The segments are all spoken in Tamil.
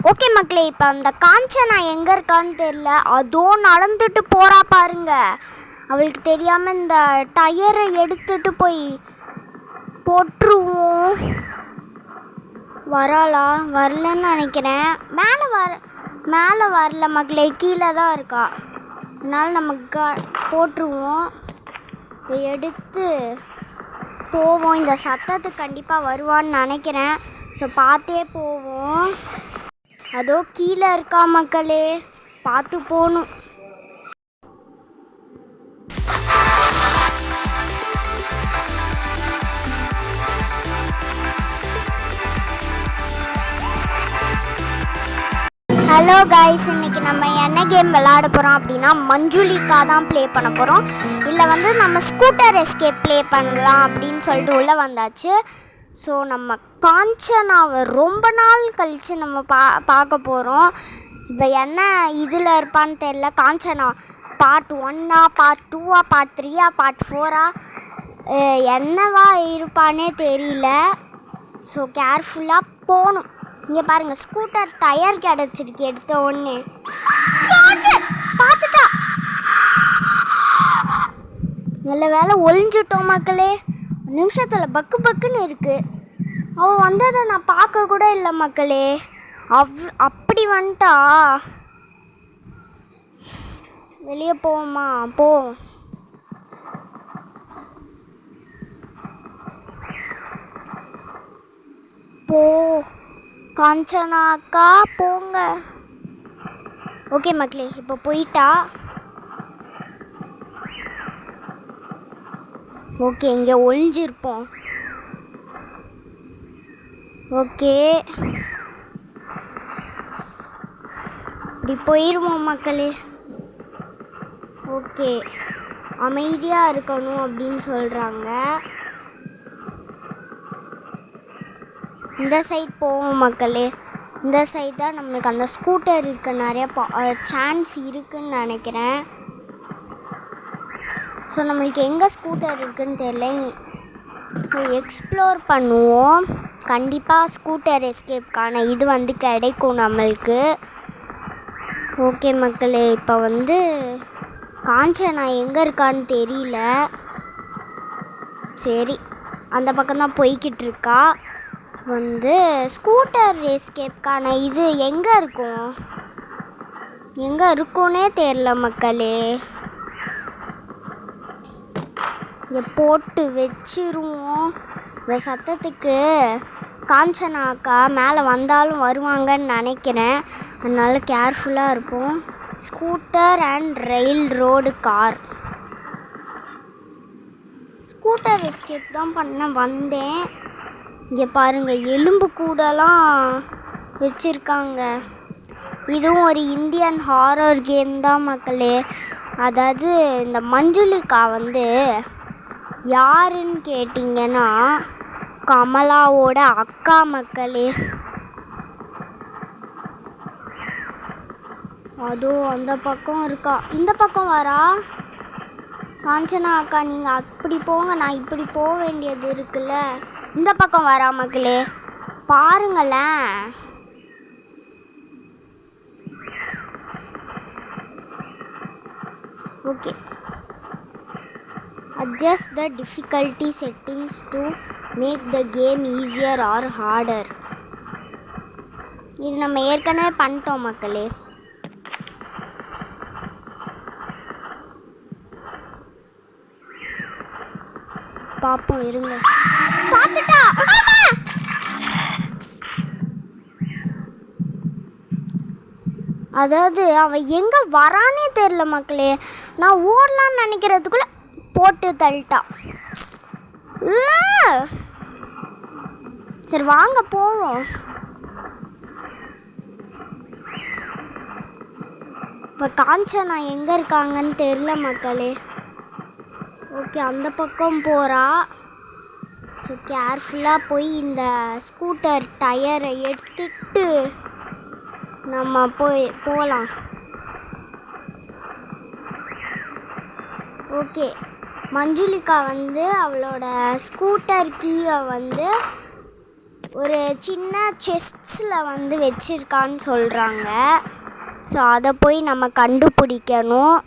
ஓகே மக்களே, இப்போ அந்த காஞ்சனா எங்கே இருக்கான்னு தெரியல. அதோ நடந்துட்டு போகிறா பாருங்க. அவளுக்கு தெரியாமல் இந்த டயரை எடுத்துட்டு போய் போட்டுருவோம். வராளா? வரலன்னு நினைக்கிறேன். மேலே வரல மக்களே, கீழே தான் இருக்கா. அதனால் நம்ம போட்டுருவோம். இதை எடுத்து போவோம். இந்த சத்தத்துக்கு கண்டிப்பாக வருவான்னு நினைக்கிறேன். ஸோ பார்த்தே போவோம். அதோ கீழே இருக்கா மக்களே, பார்த்து போகணும். ஹலோ கைஸ், இன்றைக்கி நம்ம என்ன கேம் விளாட போகிறோம் அப்படின்னா மஞ்சுளிக்கா தான் ப்ளே பண்ண போகிறோம். இல்லை நம்ம ஸ்கூட்டர் எஸ்கேப் ப்ளே பண்ணலாம் அப்படின்னு சொல்லிட்டு உள்ளே வந்தாச்சு. ஸோ நம்ம காஞ்சனாவை ரொம்ப நாள் கழித்து நம்ம பார்க்க போகிறோம். இப்போ என்ன இதில் இருப்பான்னு தெரில. காஞ்சனா பார்ட் 1ஆ, பார்ட் 2ஆ, பார்ட் 3ஆ, பார்ட் 4ஆ என்னவா இருப்பானே தெரியல. ஸோ கேர்ஃபுல்லாக போகணும். இங்கே பாருங்கள், ஸ்கூட்டர் டயர் கிடச்சிருக்கு. எடுத்த ஒன்று பார்த்துட்டா. நல்ல வேலை ஒளிஞ்சிட்டோம் மக்களே. நிமிஷத்தில் பக்கு பக்குன்னு இருக்குது. அவள் வந்ததை நான் பார்க்க கூட இல்லை மக்களே. அப்படி வந்துட்டா. வெளியே போவோமா? போ காஞ்சனா அக்கா, போங்க. ஓகே மக்களே, இப்போ போயிட்டா. ஓகே, இங்கே ஒளிஞ்சிருப்போம். ஓகே, இப்படி போயிடுவோம் மக்களே. ஓகே, அமைதியாக இருக்கணும் அப்படின்னு சொல்கிறாங்க. இந்த சைட் போவோம் மக்களே. இந்த சைட் தான் நம்மளுக்கு அந்த ஸ்கூட்டர் இருக்க நிறைய சான்ஸ் இருக்குதுன்னு நினைக்கிறேன். ஸோ நம்மளுக்கு எங்கே ஸ்கூட்டர் இருக்குதுன்னு தெரியல. ஸோ எக்ஸ்ப்ளோர் பண்ணுவோம். கண்டிப்பாக ஸ்கூட்டர் எஸ்கேப்கான இது கிடைக்கும் நம்மளுக்கு. ஓகே மக்களே, இப்போ காஞ்சனா எங்கே இருக்கான்னு தெரியல. சரி, அந்த பக்கம்தான் போய்கிட்டு இருக்கா. ஸ்கூட்டர் எஸ்கேப்கான இது எங்கே இருக்கும்னே தெரியல மக்களே. இங்கே போட்டு வச்சிருவோம். இந்த சத்தத்துக்கு காஞ்சனா அக்கா மேலே வந்தாலும் வருவாங்கன்னு நினைக்கிறேன். அதனால கேர்ஃபுல்லாக இருப்போம். Scooter and rail road car. Scooter escape தான் பண்ண வந்தேன். இங்கே பாருங்கள், எலும்பு கூடலாம் வச்சுருக்காங்க. இதுவும் ஒரு இந்தியன் ஹாரர் கேம் தான் மக்களே. அதாவது இந்த மஞ்சுளிக்கா யாருன்னு கேட்டிங்கன்னா கமலாவோட அக்கா மக்களே. அதுவும் அந்த பக்கம் இருக்கா. இந்த பக்கம் வரா. காஞ்சனா அக்கா, நீங்கள் அப்படி போங்க, நான் இப்படி போக வேண்டியது இருக்குல்ல. இந்த பக்கம் வரா மக்களே, பாருங்களேன். Okay, adjust the difficulty settings to make the game easier or harder. இது நம்ம ஏற்கனவே பண்ணிட்டோம் மக்களே. பாப்போம் இருங்க. பார்த்துட்டா. அதாவது அவன் எங்கே வரானே தெரில மக்களே. நான் ஓடலான்னு நினைக்கிறதுக்குள்ளே போட்டு தள்ளிட்டா. சரி வாங்க போவோம். இப்போ காஞ்சனா எங்கே இருக்காங்கன்னு தெரில மக்களே. ஓகே, அந்த பக்கம் போகிறா. ஸோ கேர்ஃபுல்லாக போய் இந்த ஸ்கூட்டர் டயரை எடுத்துட்டு நம்ம போகலாம். ஓகே, மஞ்சுளிக்கா அவளோட ஸ்கூட்டர் கீயை ஒரு சின்ன செஸ்ட் பாக்ஸில் வந்து வச்சுருக்கான்னு சொல்கிறாங்க. ஸோ அதை போய் நம்ம கண்டுபிடிக்கணும்.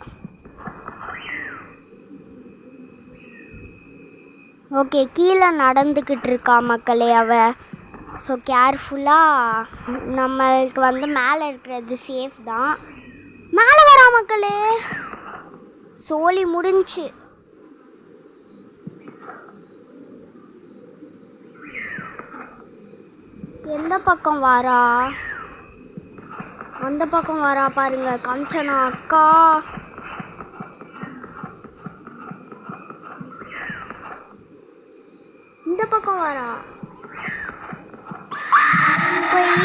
ஓகே, கீழே நடந்துக்கிட்டு இருக்கா மக்களே அவ. ஸோ கேர்ஃபுல்லாக நம்மளுக்கு வந்து மேலே இருக்கிறது சேஃப் தான். மேலே வரா மக்களே, சோலி முடிஞ்சு. எந்த பக்கம் வாரா? அந்த பக்கம் வரா பாருங்க காஞ்சனா அக்கா. இந்த பக்கம் வரா. போய்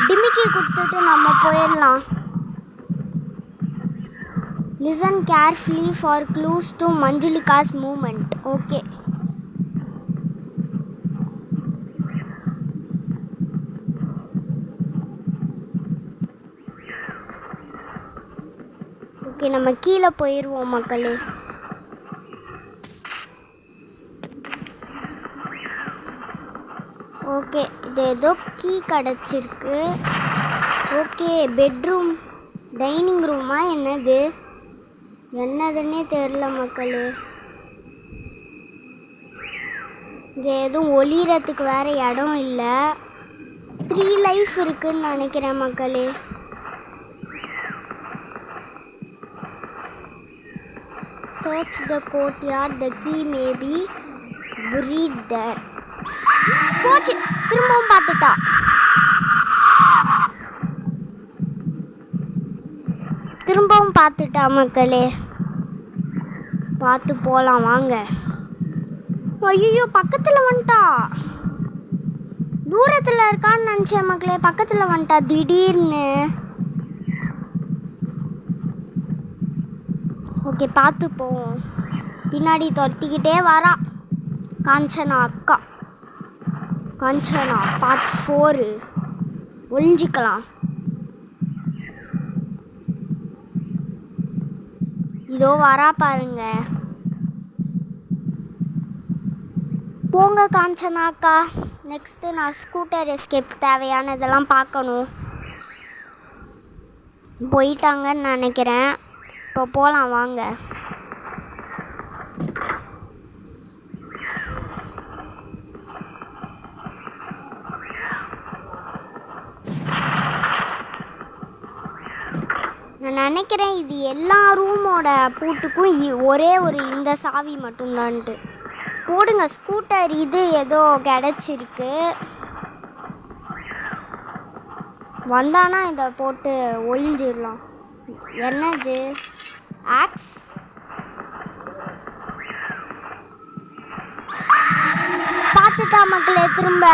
டிமிக்கி கொடுத்துட்டு நம்ம போயிடலாம். Listen carefully for clues to Manjulika's moment. Okay, okay நம்ம கீழே போயிடுவோம் மக்களே. ஓகே, இது ஏதோ கீ கிடச்சிருக்கு. ஓகே, பெட்ரூம் டைனிங் ரூமா என்னதுன்னே தெரில மக்களே. இங்கே எதுவும் ஒளிரத்துக்கு வேறு இடம் இல்லை. 3 லைஃப் இருக்குன்னு நினைக்கிறேன் மக்களே. Search the courtyard. The key may be buried there. போச்சு, திரும்பவும் பார்த்துட்டா. மக்களே, பார்த்து போகலாம் வாங்க. ஐயோ, பக்கத்தில் வந்துட்டா. தூரத்தில் இருக்கான்னு நினச்சேன் மக்களே, பக்கத்தில் வந்துட்டா திடீர்னு. ஓகே, பார்த்து போவோம். பின்னாடி தொத்திக்கிட்டே வரா காஞ்சனா அக்கா. காஞ்சனா பார்ட் 4 ஒளிஞ்சிக்கலாம். இதோ வரா பாருங்க. போங்க காஞ்சனா அக்கா. நெக்ஸ்ட்டு நான் ஸ்கூட்டர் எஸ்கேப் தேவையானதெல்லாம் பார்க்கணும். போயிட்டாங்கன்னு நினைக்கிறேன். இப்போ போகலாம் வாங்க. நான் நினைக்கிறேன் இது எல்லா ரூமோட பூட்டுக்கும் ஒரே ஒரு இந்த சாவி மட்டும்தான்ட்டு. போடுங்க ஸ்கூட்டர். இது ஏதோ கிடச்சிருக்கு. வந்தானா இதை போட்டு ஒளிஞ்சிடலாம். என்னது? ஆக்ஸ். பார்த்துட்டா மக்களே. திரும்ப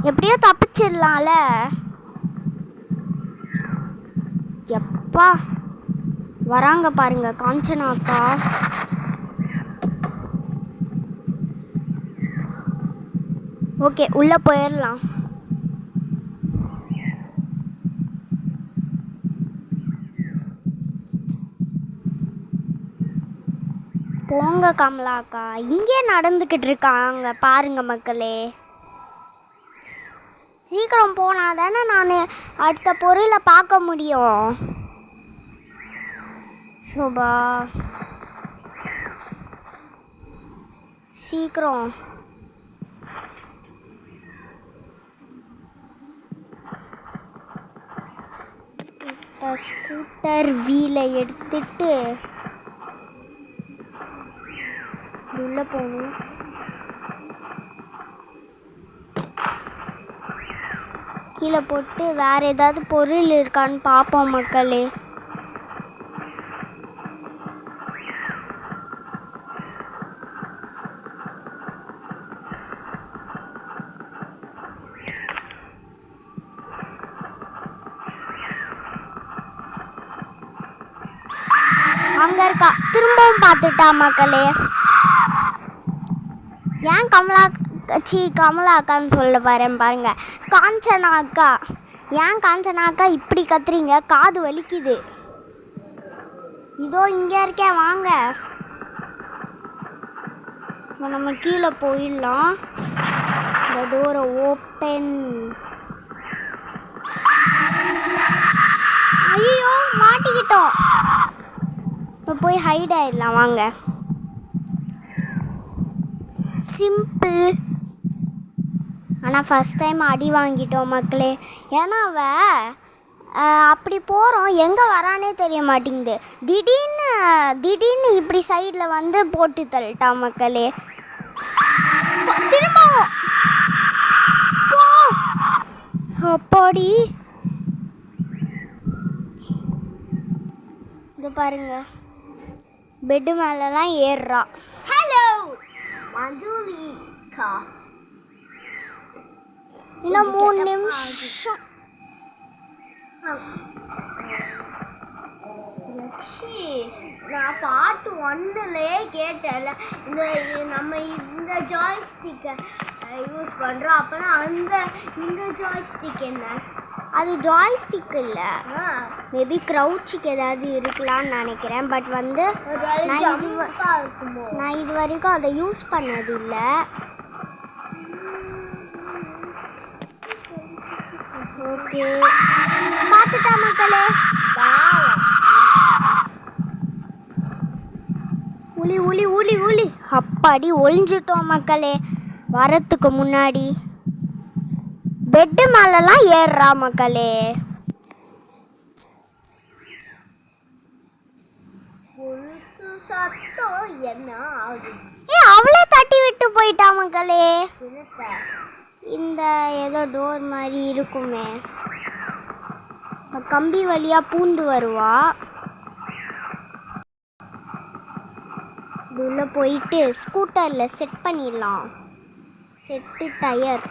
எப்படியோ தப்பிச்சிடலாம்ல. எப்பா வராங்க பாருங்க காஞ்சனா அக்கா. ஓகே, உள்ளே போயிடலாம். போங்க கமலா அக்கா. இங்கே நடந்துக்கிட்டு இருக்காங்க பாருங்க மக்களே. சீக்கிரம் போனால் தானே நான் அடுத்த பொருளை பார்க்க முடியும். சோபா சீக்கிரம். ஸ்கூட்டர் வீலை எடுத்துட்டு உள்ள போகணும். கீழே போட்டு வேறு ஏதாவது பொருள் இருக்கான்னு பார்ப்போம் மக்களே. அங்கே இருக்கா. திரும்பவும் பார்த்துட்டா மக்களே. ஏன் கமலா அக்கான்னு சொல்ல வரேன் பாருங்க. காஞ்சனா அக்கா. ஏன் காஞ்சனா அக்கா இப்படி கத்துறீங்க? காது வலிக்குது. இதோ இங்கே இருக்கேன் வாங்க. நம்ம கீழே போயிடலாம். இந்த இந்த டோரை ஓப்பன். ஐயோ மாட்டிக்கிட்டோம். இப்போ போய் ஹைட் ஆயிடலாம் வாங்க. சிம்பிள். ஆனால் ஃபஸ்ட் டைம் அடி வாங்கிட்டோம் மக்களே. ஏன்னா அப்படி போகிறோம், எங்கே வரானே தெரிய மாட்டேங்குது. திடீர்னு இப்படி சைடில் வந்து போட்டு தள்ளிட்டான் மக்களே. திரும்பவும் அப்பாடி. இது பாருங்க, பெட்டு மேலெலாம் ஏறுறா. ஹலோ மஞ்சுளிகா. இன்னும் 3 நிமிஷம். நான் பார்ட் 1லே கேட்டேன்ல, நம்ம இந்த ஜாய்ஸ்டிக்கை யூஸ் பண்ணுறோம். அப்போனா இந்த ஜாய்ஸ்டிக் என்ன? அது ஜாய்ஸ்டிக் இல்லை, மேபி க்ரௌச்சுக்கு ஏதாவது இருக்கலாம்னு நினைக்கிறேன். பட் வந்து நான் இது வரைக்கும் அதை யூஸ் பண்ணது இல்லை. ஓகே பார்த்துட்டா மக்களே. உளி உளி உளி உளி. அப்பாடி ஒளிஞ்சிட்டோம் மக்களே. வரத்துக்கு முன்னாடி பெட்டு மேலெலாம் ஏறுறா மக்களே. என்ன அவளே தட்டி விட்டு போயிட்டா மக்களே. இந்த ஏதோ டோர் மாதிரி இருக்குமே, கம்பி வழியா பூந்து வருவா. உள்ள போயிட்டு ஸ்கூட்டரில் செட் பண்ணிடலாம். Set tyre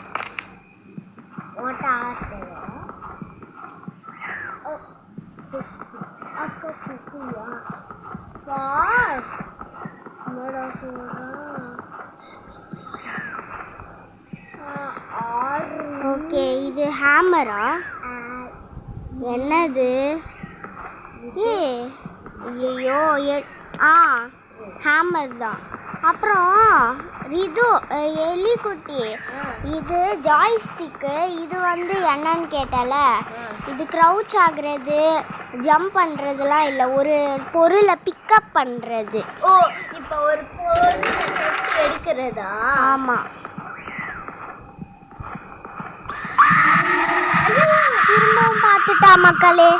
okay. இது ஹேமரா? என்னது? ஐயோ ஹேமர் தான். அப்புறம் இது எலிக்குட்டி. இது ஜாய்ஸ்டிக்கு. இது வந்து என்னன்னு கேட்டால, இது க்ரௌச் ஆகுறது, ஜம்ப் பண்ணுறதுலாம் இல்லை, ஒரு பொருளை பிக்கப் பண்ணுறது. ஓ, இப்போ ஒரு பொருளை எடுக்கிறதா? ஆமாம். திரும்பவும் பார்த்துட்டா மக்களே.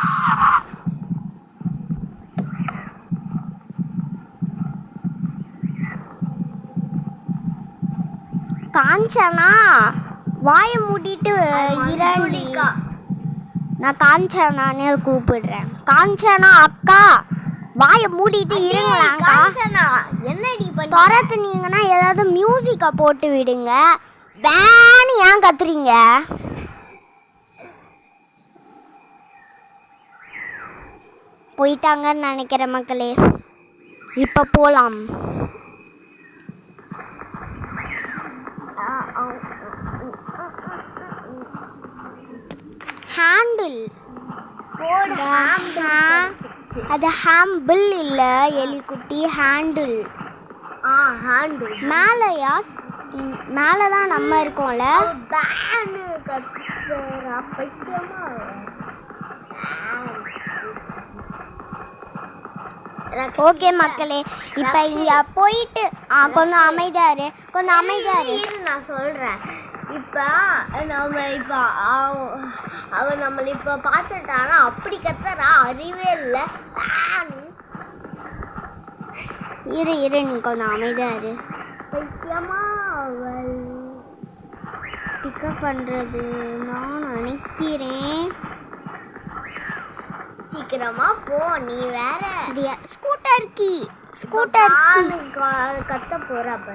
காஞ்சனா வாயை மூடிட்டு இரண்டி. நான் காஞ்சனானே கூப்பிடுறேன். காஞ்சனா அக்கா வாயை மூடிட்டு இருங்களாக்கா. என்னடி துரத்துனீங்கன்னா ஏதாவது மியூசிக்கை போட்டு விடுங்க. வேணு ஏன் கத்துறீங்க? போயிட்டாங்கன்னு நினைக்கிற மக்களே. இப்போ போகலாம். ஹேண்டில். அது ஹேம்பிள் இல்லை எலிக்குட்டி, ஹேண்டில். ஹேண்டில் மேலேயா? மேலே தான் நம்ம இருக்கோம்ல. ஓகே மக்களே, இப்போ இங்கே போயிட்டு கொஞ்சம் அமைதியாரு, கொஞ்சம் அமைதியாரு. நான் சொல்கிறேன். இப்போ அவன் நம்மளை இப்போ பார்த்துட்டானா அப்படி கத்துறா, அறிவே இல்லை. இரு நீ கொஞ்சம் அமைதியாரு. பைத்தியமா அவள் பிக்கப் பண்ணுறது நான் நினைக்கிறேன். சீக்கிரமா போ, நீ வேற. ஸ்கூட்டர் கீ கத்த போறப்ப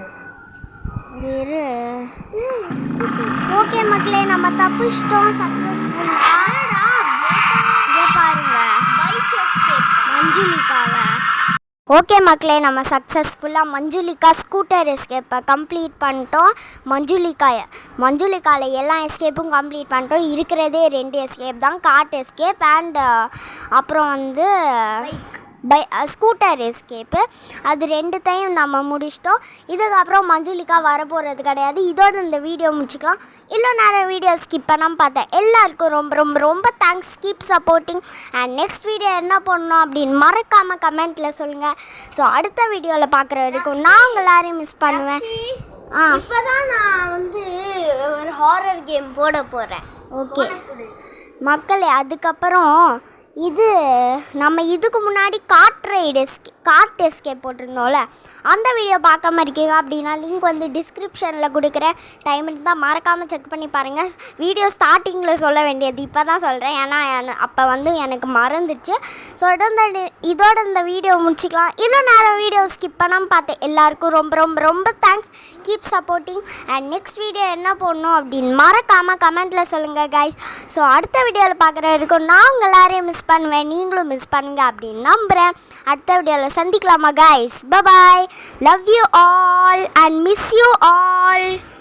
இரு. ஓகே மக்களே, நம்ம தப்பிச்சிட்டோம். சக்ஸஸ்ஃபுல். பாருங்க மஞ்சுளிகாவை. ஓகே மக்களே, நம்ம சக்ஸஸ்ஃபுல்லாக மஞ்சுளிகா ஸ்கூட்டர் எஸ்கேப்பை கம்ப்ளீட் பண்ணிட்டோம். மஞ்சுளிகாவில் எல்லா எஸ்கேப்பும் கம்ப்ளீட் பண்ணிட்டோம். இருக்கிறதே 2 எஸ்கேப் தான், காட் எஸ்கேப் அண்ட் அப்புறம் வந்து ஸ்கூட்டர் எஸ்கேப்பு. அது 2த்தையும் நம்ம முடிச்சிட்டோம். இதுக்கப்புறம் மஞ்சுளிக்கா வரப்போகிறது கிடையாது. இதோட இந்த வீடியோ முடிச்சுக்கலாம். இன்னும் நிறைய வீடியோ ஸ்கிப் பண்ணாமல் பார்த்தேன். எல்லாருக்கும் ரொம்ப ரொம்ப ரொம்ப thanks. Keep supporting. And next video என்ன பண்ணணும் அப்படின்னு மறக்காமல் கமெண்ட்டில் சொல்லுங்கள். ஸோ அடுத்த வீடியோவில் பார்க்குற வரைக்கும் நான் உங்கள் எல்லாரையும் மிஸ் பண்ணுவேன். இப்போ தான் நான் வந்து ஒரு ஹாரர் கேம் போட போகிறேன். ஓகே மக்களே, அதுக்கப்புறம் இது நம்ம இதுக்கு முன்னாடி கார்ட் எஸ்கேப் போட்டிருந்தோம்ல, அந்த வீடியோ பார்க்காம இருக்கீங்க அப்படின்னா லிங்க் வந்து டிஸ்கிரிப்ஷனில் கொடுக்குறேன். டைம் இருந்தால் மறக்காமல் செக் பண்ணி பாருங்கள். வீடியோ ஸ்டார்டிங்கில் சொல்ல வேண்டியது இப்போ தான் சொல்கிறேன், ஏன்னா அப்போ வந்து எனக்கு மறந்துடுச்சு. ஸோ இதோட இந்த வீடியோ முடிச்சிக்கலாம். இன்னும் நிறைய வீடியோ ஸ்கிப் பண்ணாமல் பார்த்தேன். எல்லாருக்கும் ரொம்ப ரொம்ப ரொம்ப thanks. Keep supporting. And next video என்ன போடணும் அப்படின்னு மறக்காமல் கமெண்ட்டில் சொல்லுங்கள் கைஸ். ஸோ அடுத்த வீடியோவில் பார்க்குற வரைக்கும் நான் உங்கள் எல்லாரையும் மிஸ் பண்ணுவேன், நீங்களும் மிஸ் பண்ணுங்க அப்படின்னு நம்புகிறேன். அடுத்த வீடியோவில் சந்திக்கலாமா guys? Bye bye. Love you all and miss you all.